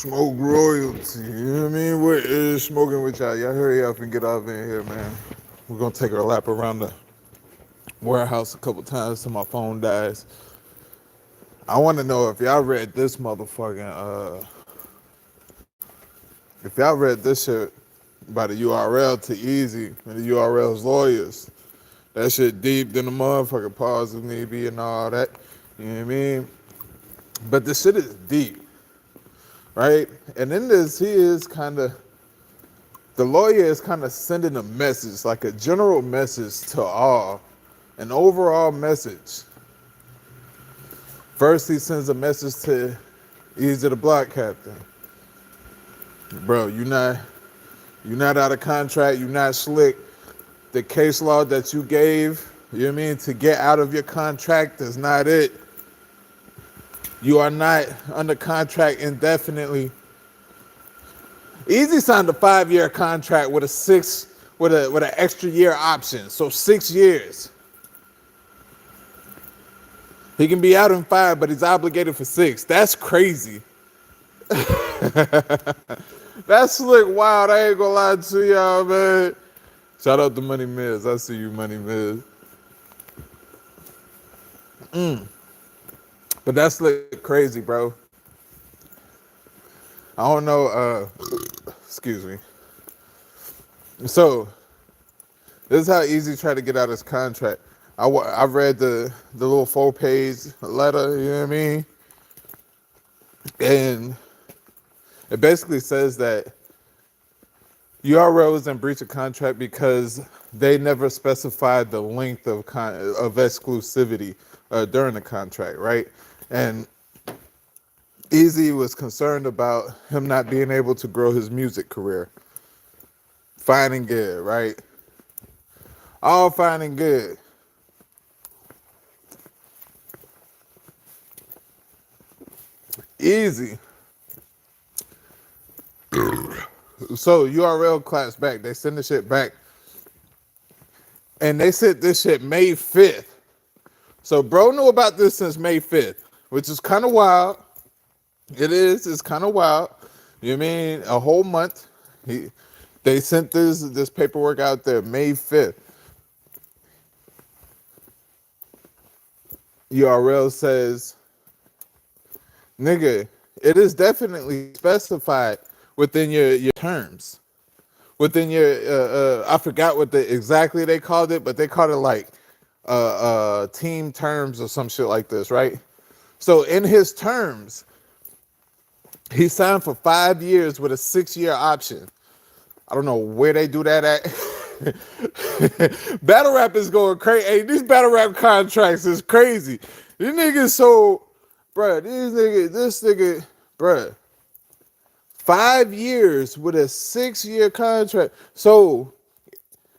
Smoke royalty, you know what I mean? What is smoking with y'all? Y'all hurry up and get off in here, man. We're gonna take our lap around the warehouse a couple times till my phone dies. I wanna know if y'all read this motherfucking, if y'all read this shit by the URL to Eazy and the URL's lawyers. That shit deep than the motherfucker pause with me be and all that. You know what I mean? But the shit is deep, right? And in this, he is kind of, the lawyer is kind of sending a message, like a general message to all, an overall message. First, he sends a message to Eazy the block captain. Bro, you're not out of contract, you're not slick. The case law that you gave, you know what I mean, to get out of your contract is not it. You are not under contract indefinitely. Eazy signed a 5-year contract with an extra year option, so 6 years. He can be out in 5, but he's obligated for 6. That's crazy. That's slick wild. I ain't gonna lie to y'all, man. Shout out to Money Miz. I see you, Money Miz. But that's slick crazy, bro. I don't know. Excuse me. So this is how Eazy tried to get out his contract. I read the little 4-page letter, you know what I mean? And it basically says that URL was in breach of contract because they never specified the length of exclusivity during the contract, right? And Eazy was concerned about him not being able to grow his music career. Fine and good, right? All fine and good. Eazy. So URL claps back. They send the shit back. And they sent this shit May 5th. So bro knew about this since May 5th, which is kind of wild. It is. It's kind of wild. You know what I mean? A whole month. They sent this paperwork out there May 5th. URL says, nigga, it is definitely specified within your terms. Within your, I forgot what exactly they called it, but they called it like team terms or some shit like this, right? So in his terms, he signed for 5 years with a 6-year option. I don't know where they do that at. Battle rap is going crazy. Hey, these battle rap contracts is crazy. These niggas so, bruh, this nigga, bruh, 5 years with a 6-year contract. So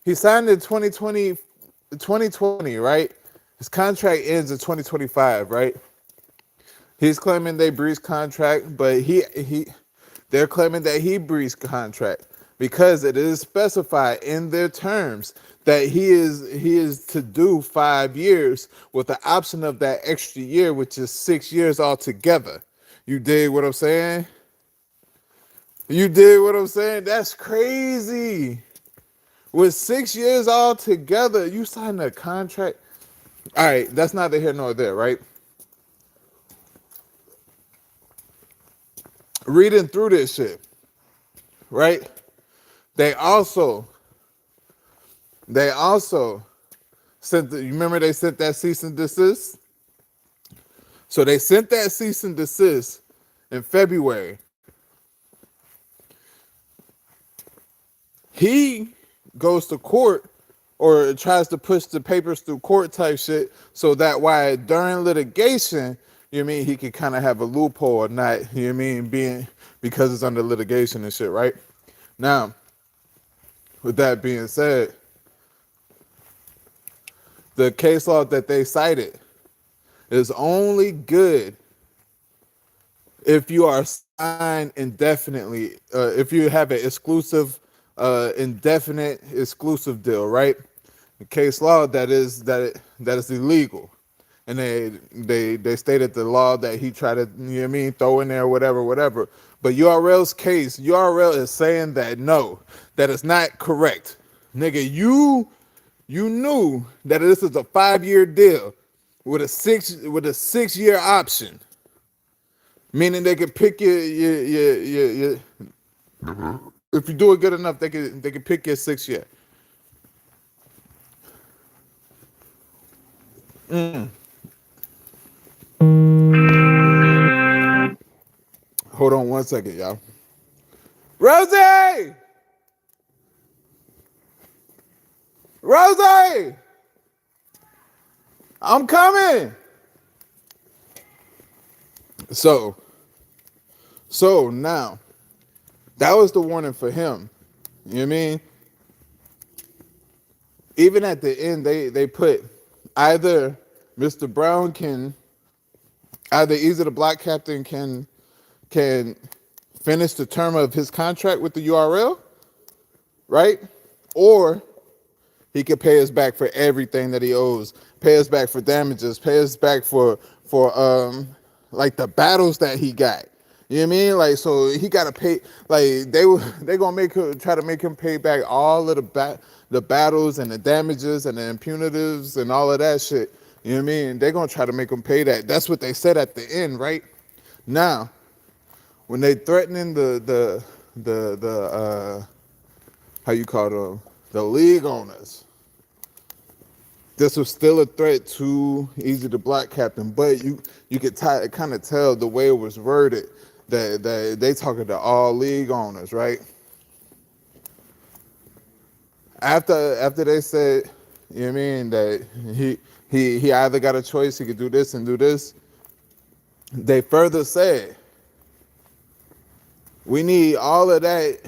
he signed in 2020, right? His contract ends in 2025, right? He's claiming they breached contract, but they're claiming that he breached contract because it is specified in their terms that he is to do 5 years with the option of that extra year, which is 6 years altogether. You dig what I'm saying? You dig what I'm saying? That's crazy. With 6 years altogether, you signed a contract. All right, that's neither here nor there, right? Reading through this shit, right? They also sent you remember they sent that cease and desist? So they sent that cease and desist in February. He goes to court or tries to push the papers through court type shit so that why during litigation, you know what I mean, he could kind of have a loophole or not, you know what I mean, because it's under litigation and shit, right? Now, with that being said, the case law that they cited is only good if you are signed indefinitely, if you have an exclusive, indefinite exclusive deal, right? The case law that is illegal, and they stated the law that he tried to, you know what I mean, throw in there, whatever. But URL's case, URL is saying that no, that is not correct. Nigga, you knew that this is a 5-year deal with a 6-year option, meaning they could pick your if you do it good enough, they could pick your 6 year. Hold on 1 second, y'all. Rosie, Rosie, I'm coming. So now that was the warning for him. You know what I mean? Even at the end, they put either Mr. Brown can either Eazy the Black Captain can finish the term of his contract with the URL, right? Or he could pay us back for everything that he owes, pay us back for damages, pay us back for like the battles that he got. You know what I mean? Like, so he got to pay. Like they gonna try to make him pay back all of the battles and the damages and the impunitives and all of that shit. You know what I mean? They're gonna try to make him pay that. That's what they said at the end, right? Now, when they threatening the how you call them, the league owners, this was still a threat to Eazy the Black Captain, but you could kind of tell the way it was worded that they talking to all league owners, right? After they said, you know what I mean, that he either got a choice, he could do this and do this. They further said, we need all of that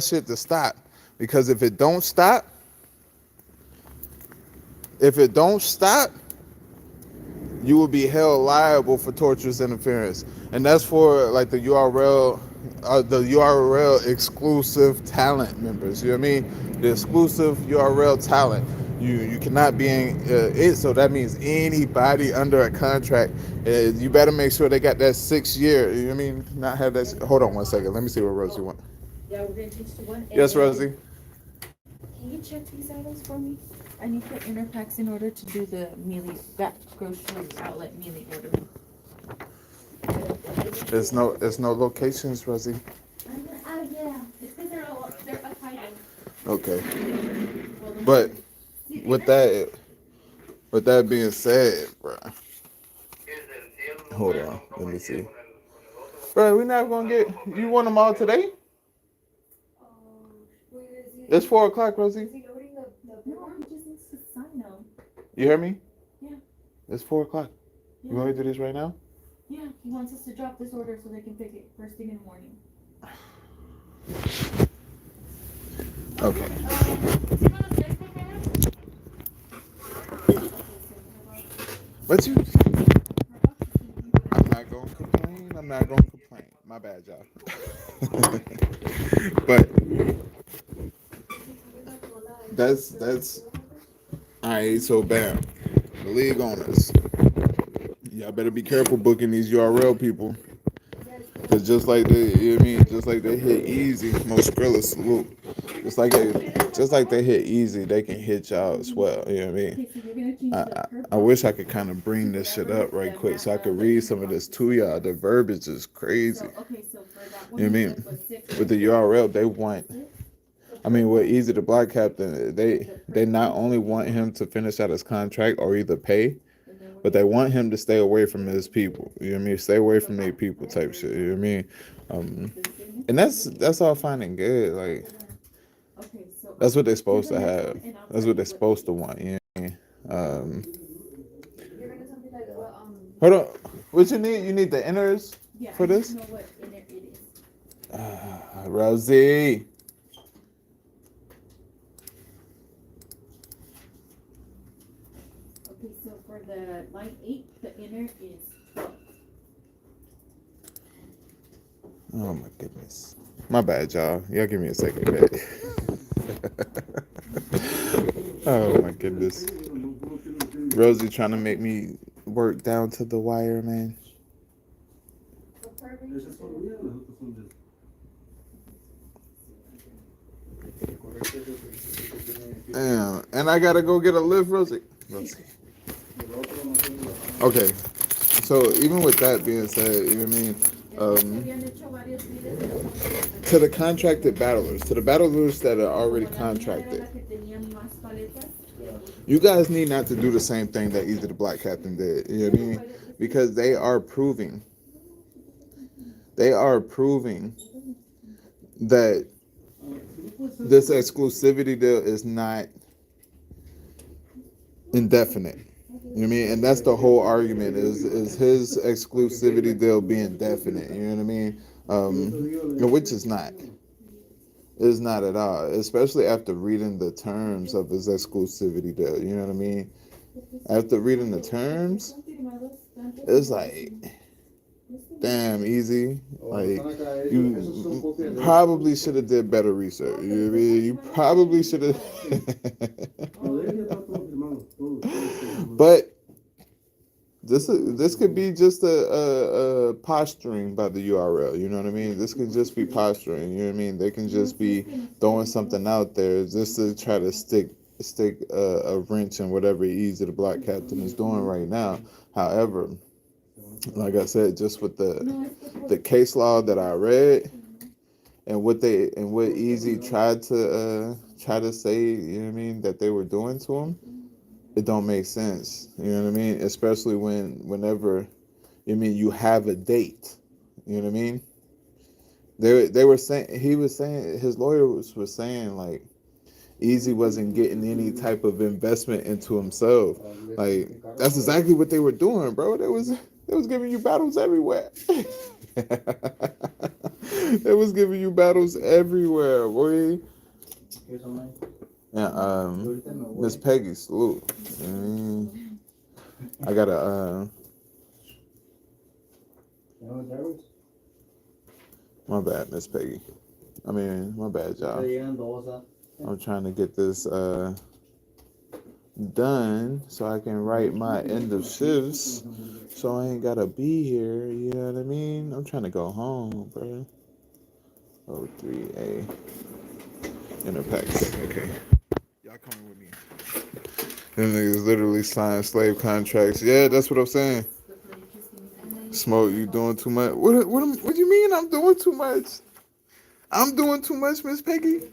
shit to stop, because if it don't stop, you will be held liable for torturous interference, and that's for like the URL exclusive talent members. You know what I mean? The exclusive URL talent. You cannot be in it. So that means anybody under a contract. You better make sure they got that 6 year. You know what I mean? Not have that. Hold on 1 second. Let me see what Rosie wants. Yeah, we're gonna change to one. Yes, Rosie. Can you check these items for me? I need the inner packs in order to do the mealy back grocery outlet mealy order. There's no locations, Rosie. Yeah, it's because they're up high. Okay. But with that being said, bro. Hold on, let me see. Bro, we not gonna get. You want them all today? It's 4 o'clock, Rosie. No, he just needs to sign them. You hear me? Yeah. It's 4 o'clock. Yeah. You want me to do this right now? Yeah, he wants us to drop this order so they can pick it first thing in the morning. Okay. What you? I'm not gonna complain. My bad, y'all. But that's all right. So bam, the league owners, y'all better be careful booking these URL people, cause just like they, you know what I mean, just like they hit Eazy, most Skrilla salute. Just like they hit Eazy, they can hit y'all as well. You know what I mean? I wish I could kind of bring this shit up right quick so I could read some of this to y'all. The verbiage is crazy. You know what I mean? With the URL, they want. I mean, with Eazy the Black Captain, they not only want him to finish out his contract or either pay, but they want him to stay away from his people. You know what I mean? Stay away from their people type shit. You know what I mean? And that's all fine and good. Like, that's what they're supposed to have. That's what they're supposed to want. You know what I mean? Hold on. What you need? You need the inners for this? Rosie. Okay, so for the line 8, the inner is 12. Oh my goodness. My bad, y'all. Y'all give me a second, man. Oh my goodness. Rosie trying to make me work down to the wire, man. Damn. And I gotta go get a lift, Rosie. Rosie. Okay. So even with that being said, you know what I mean? To the contracted battlers, to the battlers that are already contracted, you guys need not to do the same thing that Eazy the Black Captain did. You know what I mean? Because they are proving that this exclusivity deal is not indefinite. You know what I mean? And that's the whole argument is his exclusivity deal being definite. You know what I mean? Which is not. It's not at all. Especially after reading the terms of his exclusivity deal. You know what I mean? After reading the terms, it's like, damn, Eazy. Like, you probably should have did better research. You know what I mean? You probably should have. But this could be just a posturing by the URL. You know what I mean? This could just be posturing. You know what I mean? They can just be throwing something out there just to try to stick a wrench in whatever Eazy the Black Captain is doing right now. However, like I said, just with the case law that I read and what Eazy tried to say, you know what I mean, that they were doing to him, it don't make sense. You know what I mean? Especially whenever you have a date. You know what I mean? They were saying his lawyers were saying like Eazy wasn't getting any type of investment into himself. Like that's exactly what they were doing, bro. They was giving you battles everywhere. They was giving you battles everywhere, boy. Yeah, Miss Peggy, salute. I gotta my bad, Miss Peggy. My bad, y'all. I'm trying to get this done so I can write my end of shifts so I ain't gotta be here, you know what I mean? I'm trying to go home, bro. 03A Interpacks. Okay. Y'all coming with me. Them niggas literally sign slave contracts. Yeah, that's what I'm saying. Smoke, you doing too much. What do you mean I'm doing too much? I'm doing too much, Miss Peggy?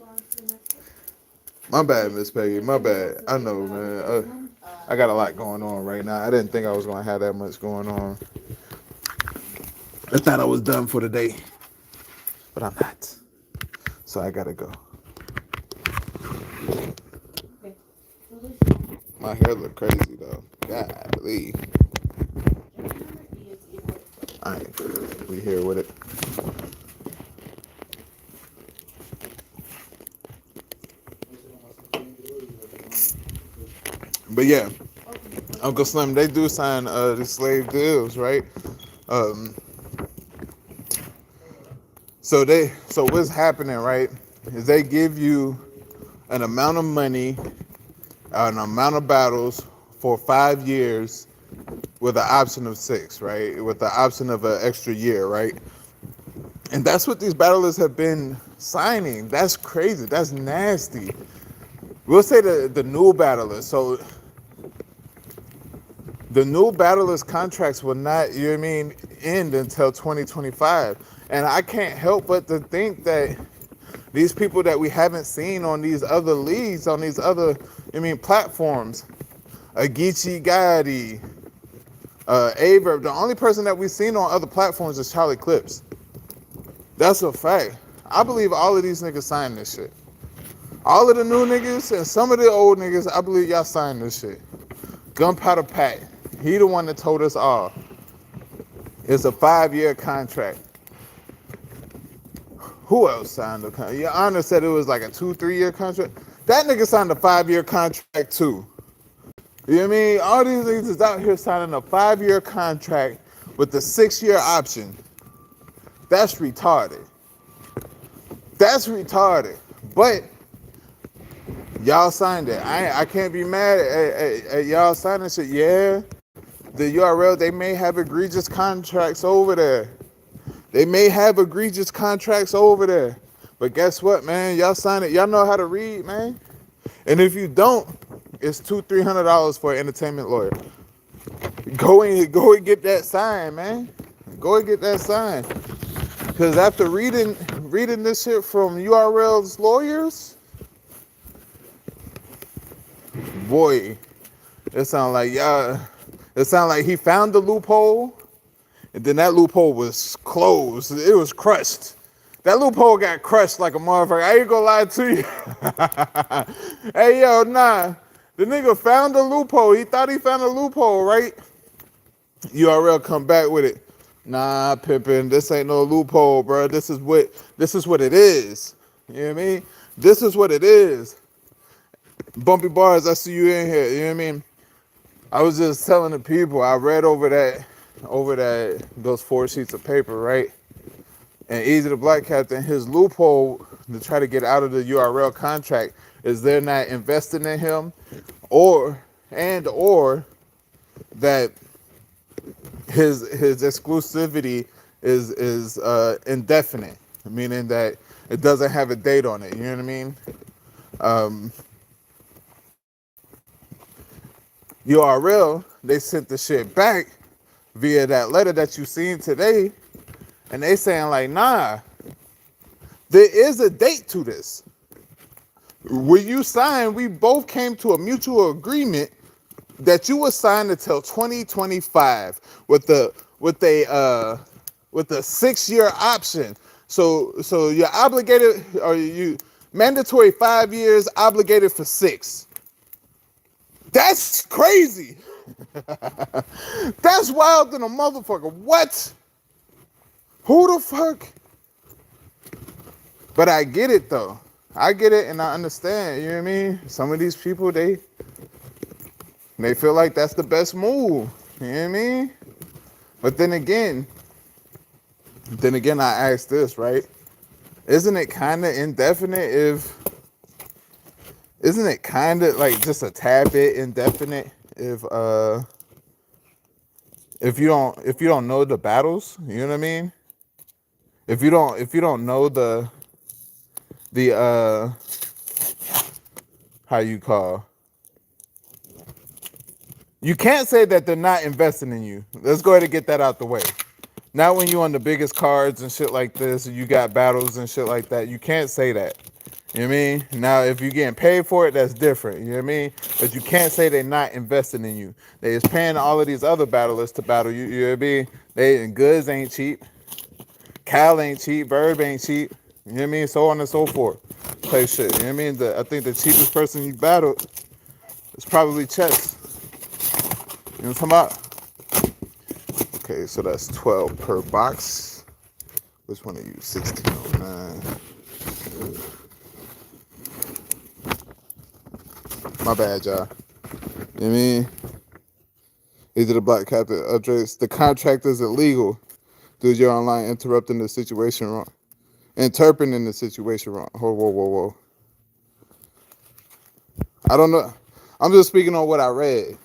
My bad, Miss Peggy. My bad. I know, man. I got a lot going on right now. I didn't think I was going to have that much going on. I thought I was done for the day. But I'm not. So I got to go. My hair look crazy, though. Golly. Alright. We here with it. But yeah, Uncle Slim, they do sign the slave deals, right? So what's happening, right? Is they give you an amount of money, an amount of battles for 5 years with an option of 6, right? With the option of an extra year, right? And that's what these battlers have been signing. That's crazy. That's nasty. We'll say the new battlers. So the new battlers contracts will not, you know what I mean, end until 2025. And I can't help but to think that these people that we haven't seen on these other leagues, on these other, platforms, Geechee Gotti, Averb, the only person that we've seen on other platforms is Charlie Clips. That's a fact. I believe all of these niggas signed this shit. All of the new niggas and some of the old niggas, I believe y'all signed this shit. Gunpowder Pat, he the one that told us all. It's a 5-year contract. Who else signed the contract? Your Honor said it was like a 2-3 year contract. That nigga signed a 5-year contract too. You know what I mean? All these niggas is out here signing a 5-year contract with a 6-year option. That's retarded. That's retarded. But y'all signed it. I can't be mad at y'all signing shit. Yeah, the URL, they may have egregious contracts over there. But guess what, man? Y'all signed it. Y'all know how to read, man. And if you don't, it's $200-$300 for an entertainment lawyer. Go and get that sign, man. Go and get that sign. Cause after reading this shit from URL's lawyers, boy, it sound like yeah, it sound like he found the loophole, and then that loophole was closed. It was crushed. That loophole got crushed like a motherfucker. I ain't gonna lie to you. Hey yo, nah. The nigga found the loophole. He thought he found a loophole, right? URL come back with it. Nah, Pippin, this ain't no loophole, bro. This is what it is. You know what I mean? This is what it is. Bumpy Bars, I see you in here. You know what I mean? I was just telling the people, I read over those 4 sheets of paper, right? And Eazy the Black Captain, his loophole to try to get out of the URL contract is they're not investing in him, or that his exclusivity is indefinite, meaning that it doesn't have a date on it. You know what I mean? Um, URL, they sent the shit back via that letter that you seen today, and they saying like, nah, there is a date to this. When you signed, we both came to a mutual agreement that you were signed until 2025 with a 6-year option. So you're obligated, or you mandatory 5 years, obligated for 6. That's crazy. That's wild than a motherfucker. What? Who the fuck? But I get it though. I get it and I understand. You know what I mean? Some of these people, they feel like that's the best move. You know what I mean? But then again, I ask this, right? Isn't it kind of indefinite isn't it kind of like just a tad bit indefinite if you don't know the battles, you know what I mean? If you don't know the how you call, you can't say that they're not investing in you. Let's go ahead and get that out the way. Not when you on the biggest cards and shit like this, and you got battles and shit like that. You can't say that. You know what I mean? Now, if you're getting paid for it, that's different. You know what I mean? But you can't say they're not investing in you. They is paying all of these other battlers to battle you. You know what I mean? They goods ain't cheap. Cal ain't cheap. Verb ain't cheap. You know what I mean? So on and so forth. Type shit. You know what I mean? I think the cheapest person you battled is probably Chess. You know what I'm talking about? Okay, so that's 12 per box. Which one are you? 1609. My bad, y'all. You know what I mean? Eazy the Black Captain address. The contract is illegal. Dude, you're online interrupting the situation wrong. Interpreting the situation wrong. Whoa. I don't know. I'm just speaking on what I read.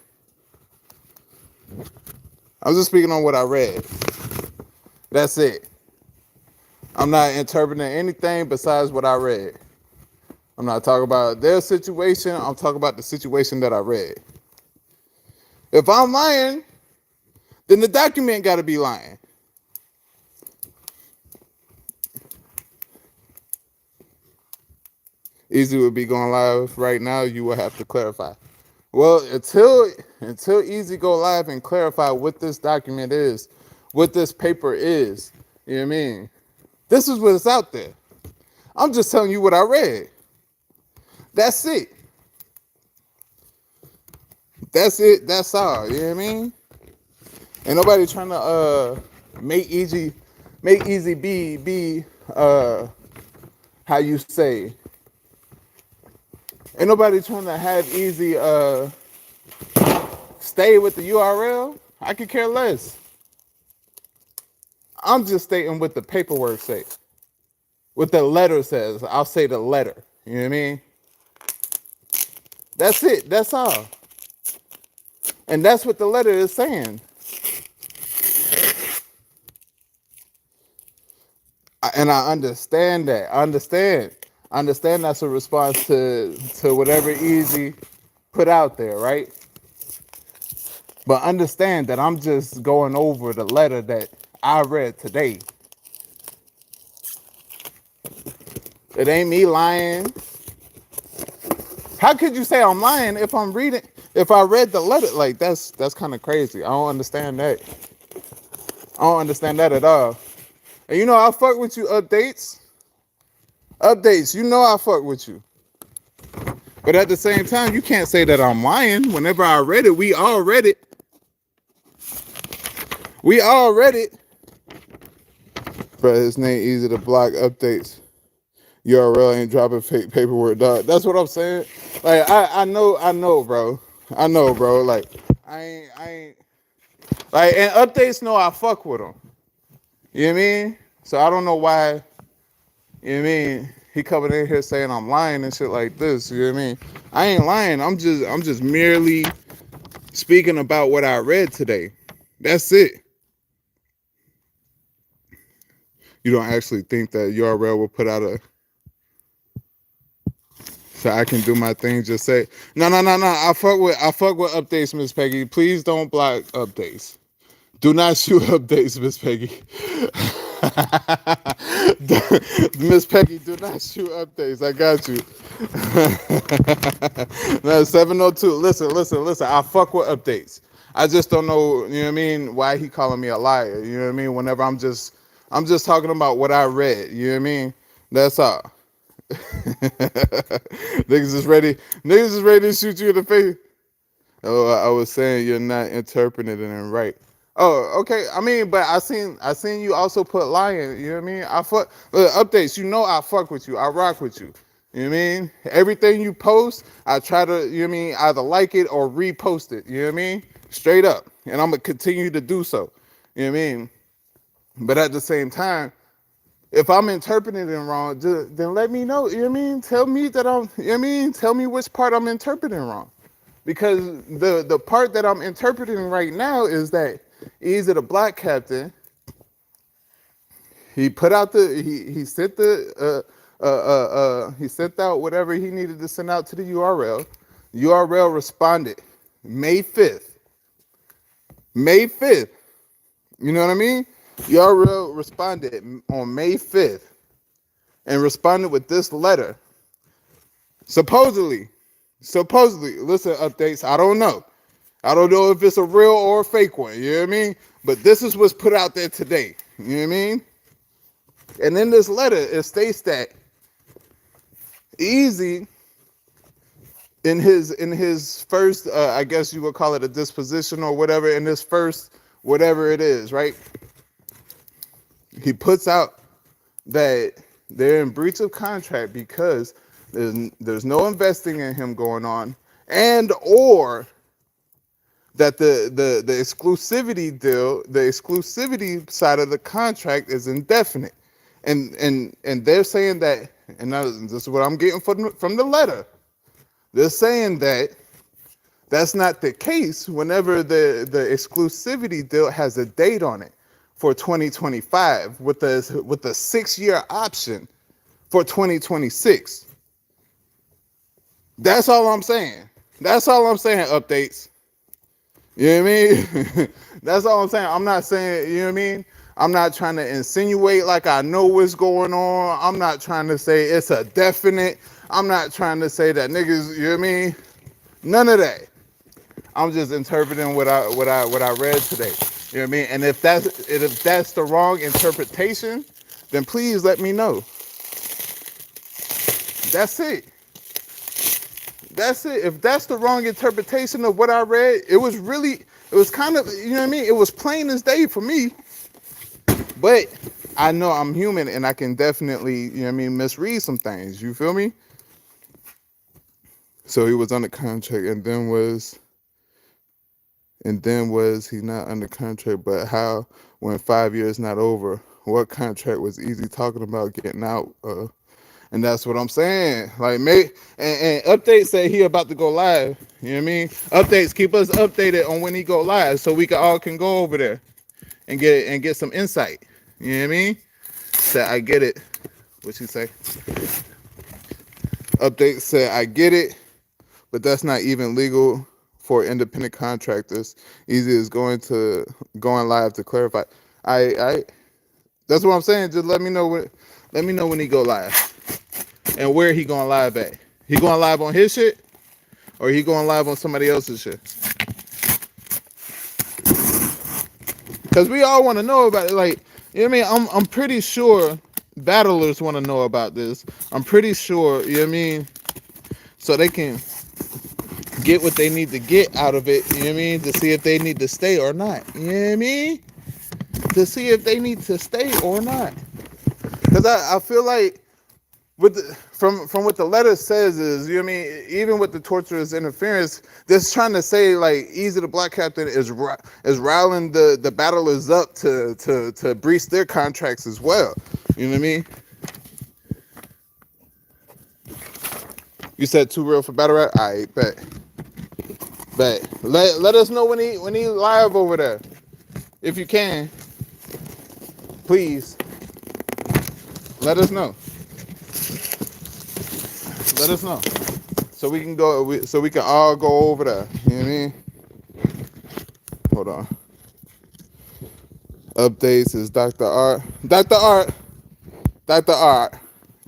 That's it. I'm not interpreting anything besides what I read. I'm not talking about their situation. I'm talking about the situation that I read. If I'm lying, then the document got to be lying. Eazy would be going live right now. You will have to clarify. Well, until Eazy go live and clarify what this document is, what this paper is, you know what I mean? This is what's out there. I'm just telling you what I read. That's it. That's all. You know what I mean? Ain't nobody trying to make Eazy be how you say. Ain't nobody trying to have Eazy stay with the URL. I could care less. I'm just stating what the paperwork says. What the letter says. I'll say the letter. You know what I mean? That's it. That's all. And that's what the letter is saying. And I understand that. I understand. Understand that's a response to whatever Eazy put out there, right? But understand that I'm just going over the letter that I read today. It ain't me lying. How could you say I'm lying if I'm reading? If I read the letter, like that's kind of crazy. I don't understand that. I don't understand that at all. And you know I fuck with you, updates. Updates. You know I fuck with you. But at the same time, you can't say that I'm lying. Whenever I read it, we all read it. We all read it. But his name easy to block updates. URL ain't dropping fake paperwork, dog. That's what I'm saying. Like I know, bro. I know, bro. Like I ain't like, and updates know I fuck with them. You know what I mean? So I don't know why. You know what I mean? He coming in here saying I'm lying and shit like this. You know what I mean? I ain't lying. I'm just merely speaking about what I read today. That's it. You don't actually think that URL will put out a so I can do my thing. Just say no. I fuck with updates, Miss Peggy. Please don't block updates. Do not shoot updates, Miss Peggy. Miss Peggy, do not shoot updates. I got you. No, 702. Listen. I fuck with updates. I just don't know, you know what I mean, why he calling me a liar. You know what I mean? Whenever I'm just talking about what I read. You know what I mean? That's all. Niggas is ready. Niggas is ready to shoot you in the face. Oh, I was saying you're not interpreting it right. Oh, okay. I mean, but I seen you also put lying. You know what I mean? I fuck updates. You know I fuck with you. I rock with you. You know what I mean? Everything you post, I try to, you know what I mean, either like it or repost it. You know what I mean? Straight up. And I'm gonna continue to do so. You know what I mean? But at the same time, if I'm interpreting it wrong, then let me know. You know what I mean? Tell me that I'm, you know what I mean? Tell me which part I'm interpreting wrong. Because the part that I'm interpreting right now is that Eazy the black captain, he put out he sent he sent out whatever he needed to send out to the URL. URL responded May 5th. May 5th. You know what I mean? URL responded on May 5th and responded with this letter. Supposedly, listen, updates, I don't know. I don't know if it's a real or a fake one, you know what I mean? But this is what's put out there today, you know what I mean? And in this letter, it states that Eazy, in his first, I guess you would call it a disposition or whatever, in his first, whatever it is, right? He puts out that they're in breach of contract because there's no investing in him going on, and or that the exclusivity deal, the exclusivity side of the contract is indefinite, and they're saying that, and this is what I'm getting from the letter. They're saying that that's not the case whenever the exclusivity deal has a date on it for 2025 with the 6-year option for 2026. That's all I'm saying. That's all I'm saying, updates. You know what I mean? That's all I'm saying. I'm not saying, you know what I mean? I'm not trying to insinuate like I know what's going on. I'm not trying to say it's a definite. I'm not trying to say that niggas, you know what I mean? None of that. I'm just interpreting what I read today. You know what I mean? And if that's the wrong interpretation, then please let me know. That's it. That's it. If that's the wrong interpretation of what I read, it was kind of, you know what I mean? It was plain as day for me. But I know I'm human and I can definitely, you know what I mean, misread some things. You feel me? So he was under contract and then was he not under contract, but how when 5 years not over, what contract was Eazy talking about getting out of? And that's what I'm saying. Like, and updates say he about to go live. You know what I mean? Updates, keep us updated on when he go live so we can go over there and get some insight. You know what I mean? That I get it. What you say? Update said, I get it, but that's not even legal for independent contractors. Eazy is going live to clarify. I that's what I'm saying. Just let me know when he go live and where he going live at. He going live on his shit or he going live on somebody else's shit? Because we all want to know about it. Like, you know what I mean? I'm pretty sure battlers want to know about this. I'm pretty sure, you know what I mean? So they can get what they need to get out of it, you know what I mean? To see if they need to stay or not. You know what I mean? To see if they need to stay or not. Because I feel like with from what the letter says is, you know what I mean, even with the torturous interference, just trying to say like Eazy the Black Captain is riling the battlers up to breach their contracts as well. You know what I mean? You said too real for battle rap? I bet. Let us know when he live over there. If you can, please let us know. Let us know. So we can go. So we can all go over there. You know what I mean? Hold on. Updates is Dr. Art. Dr. Art. Dr. Art.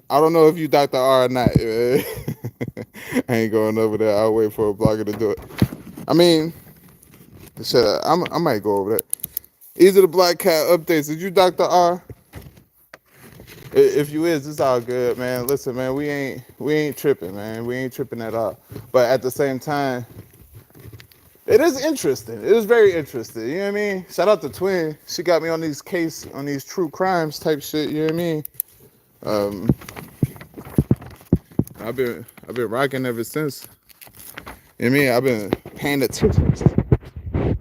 I don't know if you Dr. R or not. I ain't going over there. I'll wait for a blogger to do it. I mean, shit, I might go over there. Eazy the Black Cat updates. Is you Dr. R? If you is, it's all good, man. Listen, man, we ain't tripping, man. We ain't tripping at all. But at the same time, it is interesting. It is very interesting. You know what I mean? Shout out to Twin. She got me on these true crimes type shit. You know what I mean? I've been rocking ever since. You know what I mean? I've been paying attention.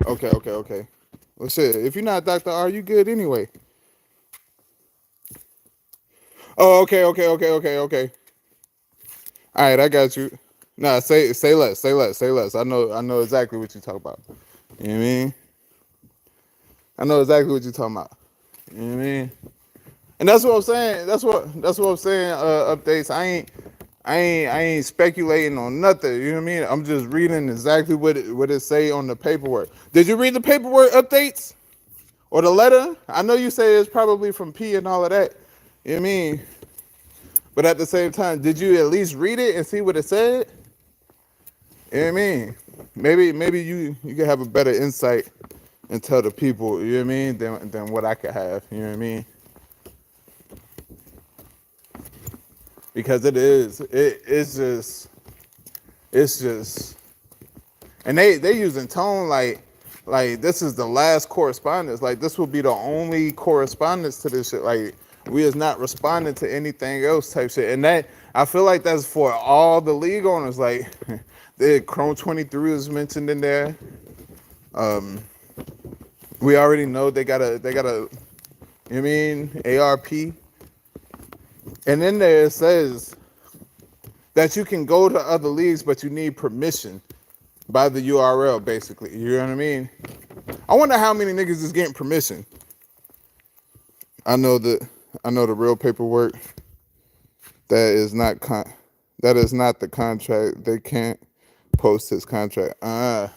Okay. Well, shit. If you're not Dr. R, you good anyway. Oh, okay. All right, I got you. Nah, say less. I know exactly what you talk about. You know what I mean? I know exactly what you're talking about. You know what I mean? And that's what I'm saying. That's what I'm saying. Updates. I ain't speculating on nothing. You know what I mean? I'm just reading exactly what it say on the paperwork. Did you read the paperwork updates or the letter? I know you say it's probably from P and all of that. You know what I mean? But at the same time, did you at least read it and see what it said? You know what I mean? Maybe you can have a better insight and tell the people, you know what I mean, than what I could have. You know what I mean? Because it's just and they using tone like this is the last correspondence. Like this will be the only correspondence to this shit. Like we is not responding to anything else type shit. And that I feel like that's for all the league owners. Like the Chrome 23 is mentioned in there. We already know they got a you know what I mean, ARP. And in there it says that you can go to other leagues, but you need permission by the URL, basically. You know what I mean? I wonder how many niggas is getting permission. I know the real paperwork. That is not the contract. They can't post his contract. No.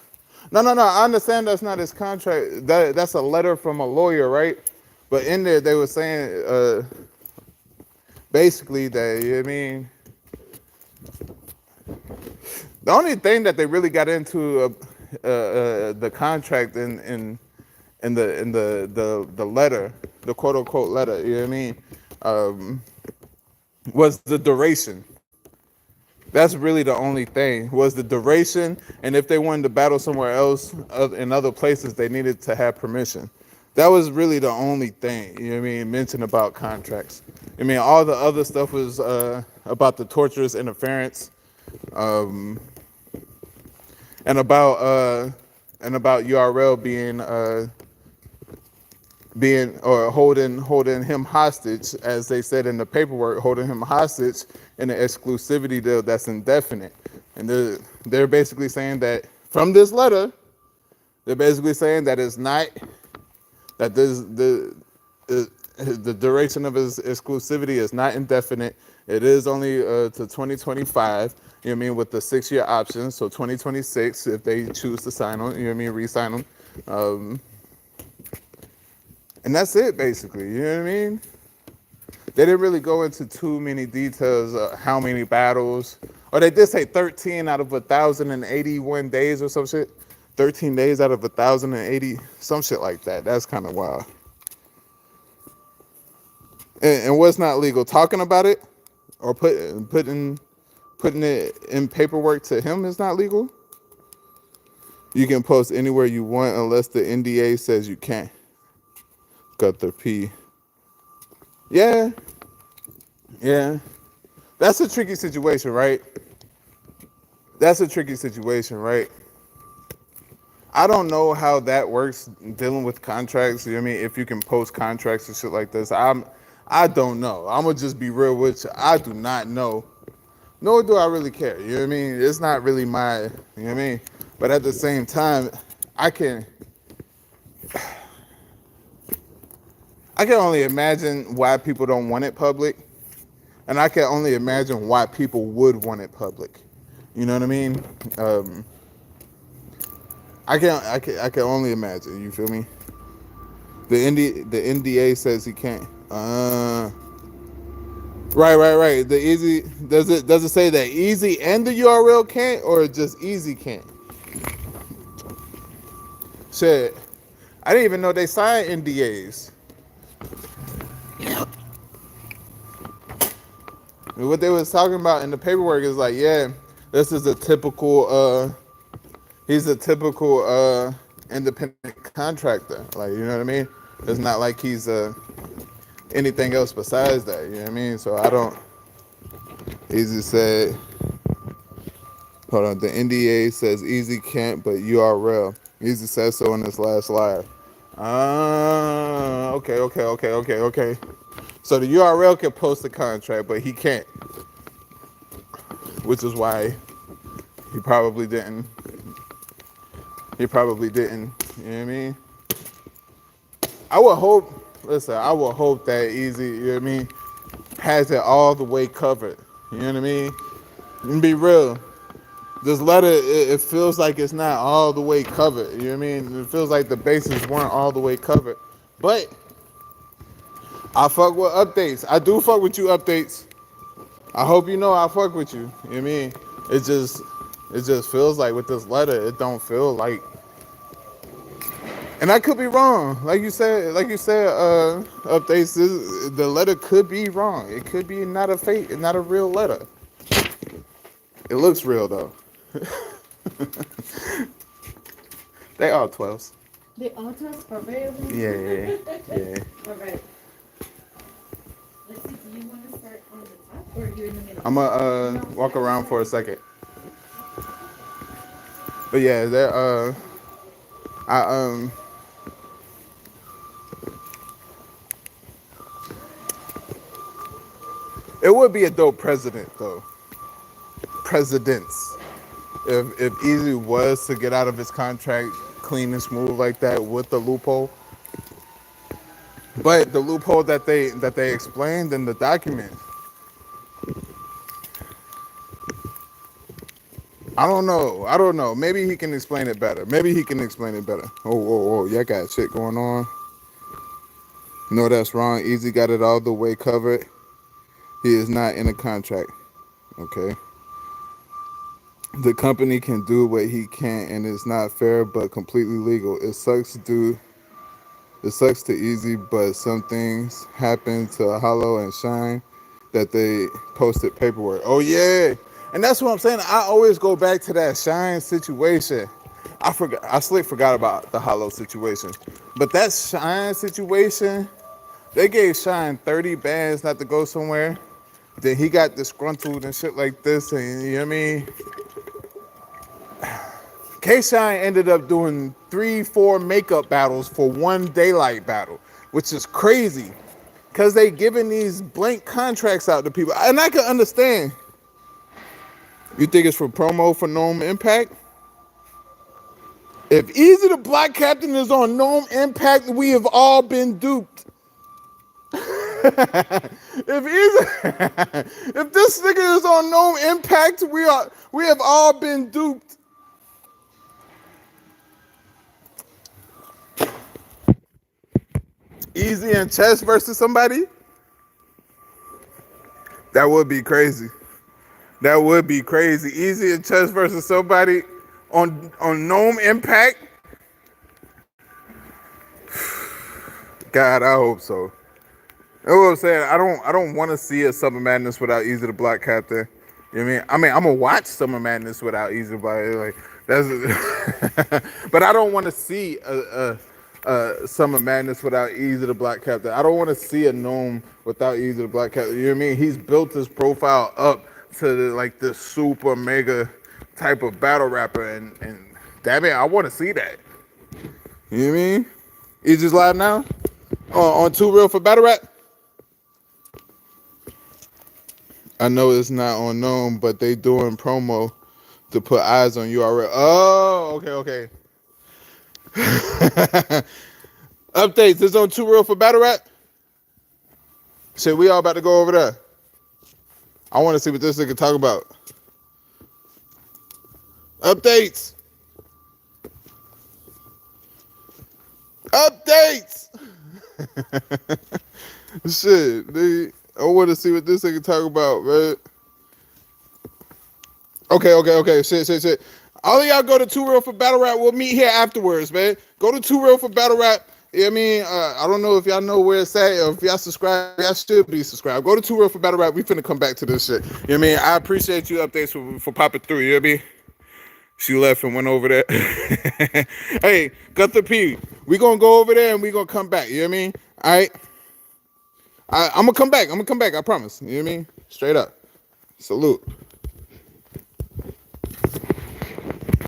I understand that's not his contract. That's a letter from a lawyer, right? But in there they were saying basically that, you know what I mean, the only thing that they really got into the contract in the letter, the quote unquote letter, you know what I mean, was the duration. That's really the only thing, was the duration, and if they wanted to battle somewhere else in other places, they needed to have permission. That was really the only thing, you know what I mean, mentioned about contracts. I mean, all the other stuff was about the torturous interference, and about URL being or holding him hostage, as they said in the paperwork, holding him hostage in an exclusivity deal that's indefinite. And they're basically saying that from this letter, they're basically saying that it's not that the duration of his exclusivity is not indefinite. It is only to 2025. You know what I mean, with the 6-year option. So 2026, if they choose to sign on, you know what I mean, re-sign them. And that's it, basically. You know what I mean? They didn't really go into too many details of how many battles. Or they did say 13 out of 1,081 days or some shit. 13 days out of 1,080, some shit like that. That's kind of wild. And what's not legal? Talking about it or putting it in paperwork to him is not legal. You can post anywhere you want unless the NDA says you can't. Got the P. Yeah, yeah. That's a tricky situation, right? That's a tricky situation, right? I don't know how that works dealing with contracts. You know what I mean? If you can post contracts and shit like this, I don't know. I'm gonna just be real with you. I do not know. Nor do I really care. You know what I mean? It's not really my. You know what I mean? But at the same time, I can. I can only imagine why people don't want it public, and I can only imagine why people would want it public. You know what I mean? Um, I can only imagine. You feel me? The NDA says he can't. Right. The Eazy does it say that Eazy and the URL can't, or just Eazy can't? Shit, I didn't even know they signed NDAs. What they was talking about in the paperwork is like, yeah, this is a typical. He's a typical independent contractor. Like, you know what I mean? It's not like he's anything else besides that. You know what I mean? So I don't. Eazy said, hold on. The NDA says Eazy can't, but URL. Eazy says so in his last live. Okay. So the URL can post the contract, but he can't, which is why he probably didn't. He probably didn't. You know what I mean? I would hope. Listen, I would hope that Eazy, you know what I mean, has it all the way covered. You know what I mean? And be real. This letter, it feels like it's not all the way covered. You know what I mean? It feels like the bases weren't all the way covered. But I fuck with updates. I do fuck with you updates. I hope you know I fuck with you. You know what I mean? It just feels like with this letter, it don't feel like. And I could be wrong. Like you said, updates. The letter could be wrong. It could be not a fake, not a real letter. It looks real though. They are 12s. They all test for real. Yeah. All right. Let's see. Do you want to start on the top or you're in the middle? I'm gonna walk around for a second. But yeah, they're I it would be a dope president though. Presidents. If Eazy was to get out of his contract clean and smooth like that with the loophole. But the loophole that they explained in the document, I don't know. Maybe he can explain it better. Oh, y'all got shit going on. No, that's wrong. Eazy got it all the way covered. He is not in a contract. Okay. The company can do what he can, and it's not fair, but completely legal. It sucks to Eazy, but some things happen to Hollow and Shine that they posted paperwork. Oh yeah, and that's what I'm saying. I always go back to that Shine situation. I slick forgot about the Hollow situation, but that Shine situation, they gave Shine 30 bands not to go somewhere. Then he got disgruntled and shit like this, and you know what I mean. K-Shine ended up doing 3-4 makeup battles for one daylight battle, which is crazy. Because they giving these blank contracts out to people. And I can understand. You think it's for promo for Gnome Impact? If Eazy the Black Captain is on Gnome Impact, we have all been duped. if if this nigga is on no impact, we have all been duped. Easy and chess versus somebody? That would be crazy. That would be crazy. Easy and chess versus somebody on Gnome Impact. God, I hope so. That's what I'm saying. I don't want to see a Summer Madness without Eazy the Black Captain. You know what I mean? I'm gonna watch Summer Madness without Eazy Black. Like that's, but I don't want to see a Summer Madness without Eazy the Black Captain. I don't want to see a Gnome without Eazy the Black Captain. You know what I mean? He's built his profile up to like the super mega type of battle rapper, and damn it, I want to see that. You know what I mean? Easy's live now on Too Real for Battle Rap. I know it's not on Gnome, but they doing promo to put eyes on URL. Oh, okay. Updates. It's on Too Real for Battle Rap. Shit, we all about to go over there. I want to see what this nigga talk about. Updates. Shit, dude. I want to see what this nigga talk about, man. Okay. Shit. All of y'all go to Too Real for Battle Rap. We'll meet here afterwards, man. Go to Too Real for Battle Rap. You know what I mean? I don't know if y'all know where it's at, or if y'all subscribe. Y'all should be subscribed. Go to Too Real for Battle Rap. We finna come back to this shit. You know what I mean? I appreciate you updates for popping through. You know what I mean? She left and went over there. Hey, Gunther P, we gonna go over there and we gonna come back. You know what I mean? All right. I'm gonna come back. I promise. You know what I mean? Straight up. Salute.